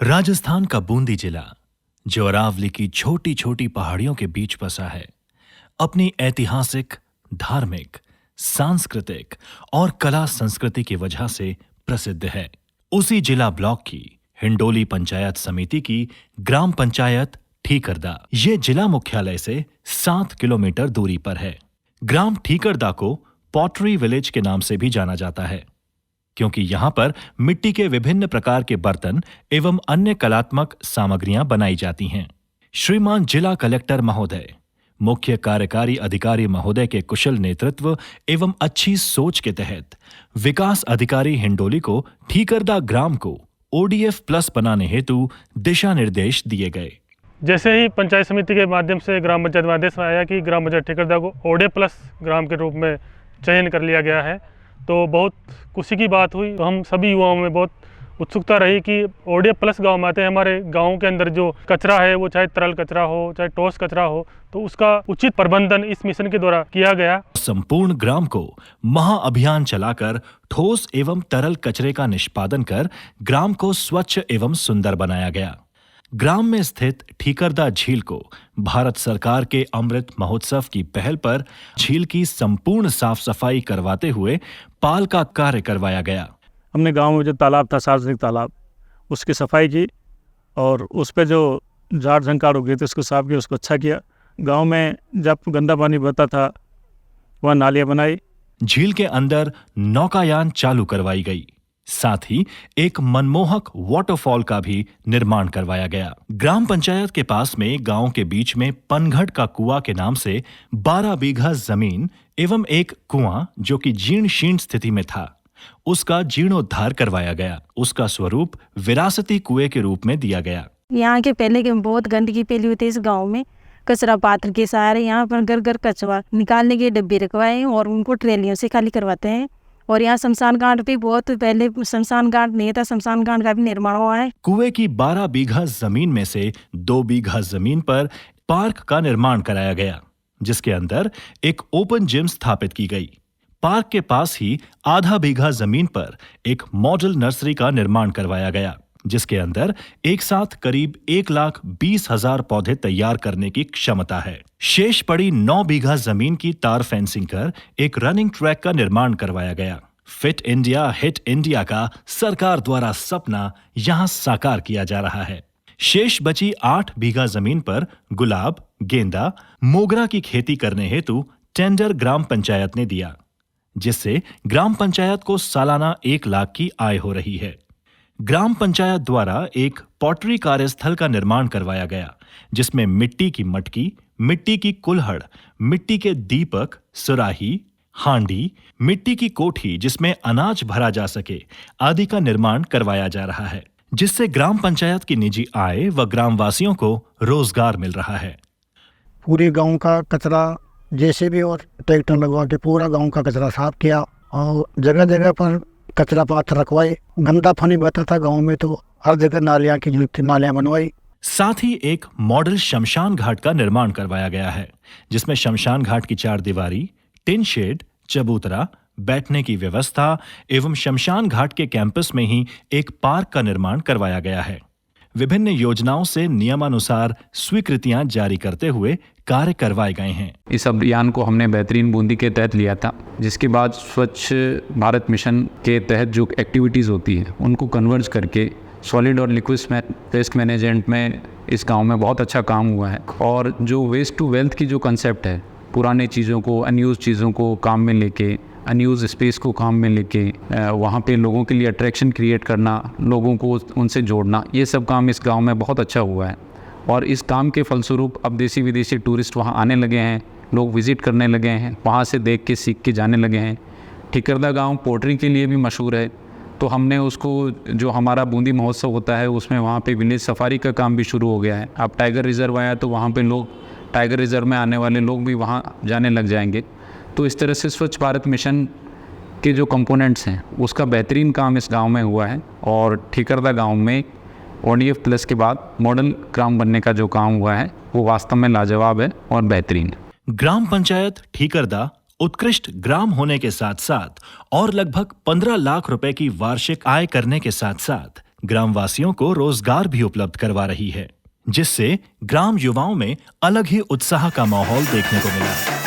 राजस्थान का बूंदी जिला, जो अरावली की छोटी छोटी पहाड़ियों के बीच बसा है, अपनी ऐतिहासिक, धार्मिक, सांस्कृतिक और कला संस्कृति की वजह से प्रसिद्ध है। उसी जिला ब्लॉक की हिंडोली पंचायत समिति की ग्राम पंचायत ठीकरदा, ये जिला मुख्यालय से 7 किलोमीटर दूरी पर है। ग्राम ठीकरदा को पॉटरी विलेज के नाम से भी जाना जाता है, क्योंकि यहाँ पर मिट्टी के विभिन्न प्रकार के बर्तन एवं अन्य कलात्मक सामग्रियां बनाई जाती हैं। श्रीमान जिला कलेक्टर महोदय, मुख्य कार्यकारी अधिकारी महोदय के कुशल नेतृत्व एवं अच्छी सोच के तहत विकास अधिकारी हिंडोली को ठीकरदा ग्राम को ODF प्लस बनाने हेतु दिशा निर्देश दिए गए। जैसे ही पंचायत समिति के माध्यम से ग्राम पंचायत में आदेश आया कि ग्राम पंचायत ठीकरदा को ODF प्लस ग्राम के रूप में चयन कर लिया गया है, तो बहुत खुशी की बात हुई। तो हम सभी युवाओं में बहुत उत्सुकता रही कि ODF प्लस गाँव में आते हैं। हमारे गाँव के अंदर जो कचरा है, वो चाहे तरल कचरा हो चाहे ठोस कचरा हो, तो उसका उचित प्रबंधन इस मिशन के द्वारा किया गया। संपूर्ण ग्राम को महाअभियान चलाकर ठोस एवं तरल कचरे का निष्पादन कर ग्राम को स्वच्छ एवं सुंदर बनाया गया। ग्राम में स्थित ठीकरदा झील को भारत सरकार के अमृत महोत्सव की पहल पर झील की संपूर्ण साफ सफाई करवाते हुए पाल का कार्य करवाया गया। हमने गांव में जो तालाब था, सार्वजनिक तालाब, उसकी सफाई की और उस पर जो झाड़ झंकार हो गए थे उसको साफ किया, उसको अच्छा किया। गांव में जब गंदा पानी बहता था वहाँ नालियाँ बनाई। झील के अंदर नौकायान चालू करवाई गई, साथ ही एक मनमोहक वाटरफॉल का भी निर्माण करवाया गया। ग्राम पंचायत के पास में गांव के बीच में पनघट का कुआं के नाम से 12 बीघा जमीन एवं एक कुआं जो कि जीर्ण शीर्ण स्थिति में था, उसका जीर्णोद्धार करवाया गया। उसका स्वरूप विरासती कुएं के रूप में दिया गया। यहाँ के पहले के बहुत गंदगी फैली हुई थी इस गांव में, कचरा पात्र के सहारे यहाँ पर घर घर कचरा निकालने के डब्बे रखवाए और उनको ट्रेलियों से खाली करवाते हैं। और यहाँ शमशान घाट पे बहुत पहले शमशान घाट नहीं था, शमशान घाट का भी निर्माण हुआ है। कुएं की 12 बीघा जमीन में से 2 बीघा जमीन पर पार्क का निर्माण कराया गया, जिसके अंदर एक ओपन जिम स्थापित की गई। पार्क के पास ही आधा बीघा जमीन पर एक मॉडल नर्सरी का निर्माण करवाया गया, जिसके अंदर एक साथ करीब 1,20,000 पौधे तैयार करने की क्षमता है। शेष पड़ी 9 बीघा जमीन की तार फेंसिंग कर एक रनिंग ट्रैक का निर्माण करवाया गया। फिट इंडिया हिट इंडिया का सरकार द्वारा सपना यहां साकार किया जा रहा है। शेष बची 8 बीघा जमीन पर गुलाब, गेंदा, मोगरा की खेती करने हेतु टेंडर ग्राम पंचायत ने दिया, जिससे ग्राम पंचायत को सालाना 1 लाख की आय हो रही है। ग्राम पंचायत द्वारा एक पॉटरी कार्यस्थल का निर्माण करवाया गया, जिसमें मिट्टी की मटकी, मिट्टी की कुल्हड़, मिट्टी के दीपक, सुराही, हांडी, मिट्टी की कोठी जिसमें अनाज भरा जा सके आदि का निर्माण करवाया जा रहा है, जिससे ग्राम पंचायत की निजी आय व ग्रामवासियों को रोजगार मिल रहा है। पूरे गांव का कचरा जैसे भी और ट्रैक्टर लगवा के पूरा गांव का कचरा साफ किया और जगह जगह पर कचरा पात्र रखवाए। गंदा पानी बहता था गांव में, तो हर जगह नालियां की जरूरत थी, नालियां बनवाई। साथ ही एक मॉडल शमशान घाट का निर्माण करवाया गया है, जिसमें शमशान घाट की 4 दीवारी, टिन शेड, चबूतरा, बैठने की व्यवस्था एवं शमशान घाट के कैंपस में ही एक पार्क का निर्माण करवाया गया है। विभिन्न योजनाओं से नियमानुसार स्वीकृतियां जारी करते हुए कार्य करवाए गए हैं। इस अभियान को हमने बेहतरीन बूंदी के तहत लिया था, जिसके बाद स्वच्छ भारत मिशन के तहत जो एक्टिविटीज़ होती हैं उनको कन्वर्ज करके सॉलिड और लिक्विड वेस्ट मैनेजमेंट में इस गांव में बहुत अच्छा काम हुआ है। और जो वेस्ट टू वेल्थ की जो कंसेप्ट है, पुराने चीज़ों को, अनयूज चीज़ों को काम में लेके, अनयूज स्पेस को काम में लेके वहाँ पे लोगों के लिए अट्रैक्शन क्रिएट करना, लोगों को उनसे जोड़ना, ये सब काम इस गांव में बहुत अच्छा हुआ है। और इस काम के फलस्वरूप अब देसी विदेशी टूरिस्ट वहाँ आने लगे हैं, लोग विज़िट करने लगे हैं, वहाँ से देख के सीख के जाने लगे हैं। ठीकरदा गांव पोट्री के लिए भी मशहूर है, तो हमने उसको, जो हमारा बूंदी महोत्सव होता है उसमें वहाँ पे विलेज सफारी का काम भी शुरू हो गया है। अब टाइगर रिजर्व आया तो वहाँ पे लोग, टाइगर रिजर्व में आने वाले लोग भी वहाँ जाने लग जाएंगे। तो इस तरह से स्वच्छ भारत मिशन के जो कंपोनेंट्स हैं उसका बेहतरीन काम इस गांव में हुआ है। और ठीकरदा गांव में ODF प्लस के बाद मॉडल ग्राम बनने का जो काम हुआ है वो वास्तव में लाजवाब है और बेहतरीन। ग्राम पंचायत ठीकरदा उत्कृष्ट ग्राम होने के साथ साथ और लगभग 15 लाख रुपए की वार्षिक आय करने के साथ साथ ग्रामवासियों को रोजगार भी उपलब्ध करवा रही है, जिससे ग्राम युवाओं में अलग ही उत्साह का माहौल देखने को मिला।